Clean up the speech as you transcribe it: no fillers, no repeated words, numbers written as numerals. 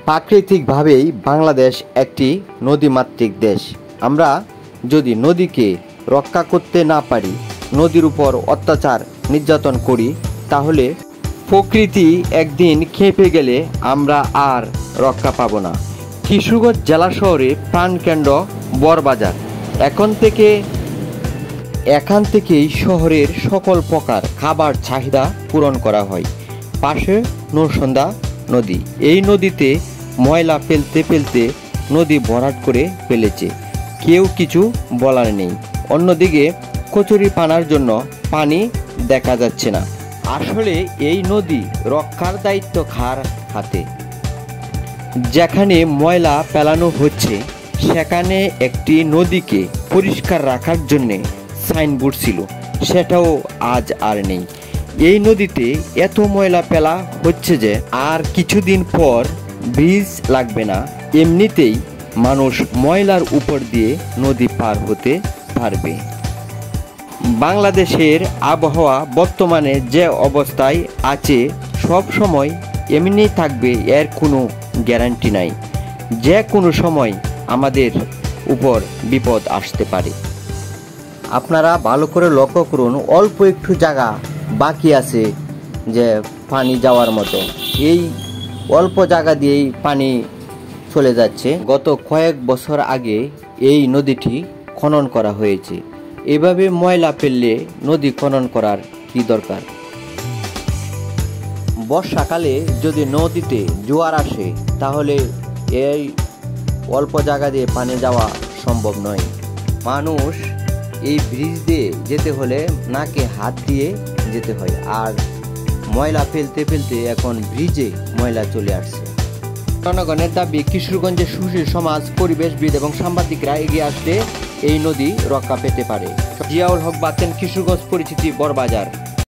প্রাকৃতিকভাবেই বাংলাদেশ একটি নদীমাতৃক দেশ। আমরা যদি নদীকে রক্ষা করতে না পারি, নদীর উপর অত্যাচার নির্যাতন করি, তাহলে প্রকৃতি একদিন খেপে গেলে আমরা আর রক্ষা পাব না। কিশোরগঞ্জ জেলা শহরে প্রাণকেন্দ্র বড়বাজার। এখান থেকেই শহরের সকল প্রকার খাবার চাহিদা পূরণ করা হয়। পাশে নরসন্দা নদী। এই নদীতে ময়লা ফেলতে ফেলতে নদী ভরাট করে ফেলেছে, কেউ কিছু বলার নেই। অন্যদিকে কচুরিপানার জন্য পানি দেখা যাচ্ছে না। আসলে এই নদী রক্ষার দায়িত্ব কার হাতে? যেখানে ময়লা ফেলানো হচ্ছে সেখানে একটি নদীকে পরিষ্কার রাখার জন্যে সাইনবোর্ড ছিল, সেটাও আজ আর নেই। এই নদীতে এত ময়লা ফেলা হচ্ছে যে আর কিছুদিন পর ব্রিজ লাগবে না, এমনিতেই মানুষ ময়লার উপর দিয়ে নদী পার হতে পারবে। বাংলাদেশের আবহাওয়া বর্তমানে যে অবস্থায় আছে সব সময় এমনি থাকবে এর কোনো গ্যারান্টি নাই। যে কোনো সময় আমাদের উপর বিপদ আসতে পারে। আপনারা ভালো করে লক্ষ্য করুন, অল্প একটু জায়গা বাকি আছে যে পানি যাওয়ার মতো। এই অল্প জায়গা দিয়েই পানি চলে যাচ্ছে। গত কয়েক বছর আগে এই নদীটি খনন করা হয়েছে। এভাবে ময়লা ফেললে নদী খনন করার কি দরকার? বর্ষাকালে যদি নদীতে জোয়ার আসে তাহলে এই অল্প জায়গা দিয়ে পানি যাওয়া সম্ভব নয়। মানুষ এই ব্রিজ দিয়ে যেতে হলে নাকে হাত দিয়ে যেতে হয়, আর ময়লা ফেলতে ফেলতে এখন ব্রিজে ময়লা চলে আসছে। জনগণের দাবি কিশোরগঞ্জের সুশীল সমাজ, পরিবেশবিদ এবং সাংবাদিকরা এগিয়ে আসলে এই নদী রক্ষা পেতে পারে। জিয়াউল হক বাতেন, কিশোরগঞ্জ পরিচিতি, বড়বাজার।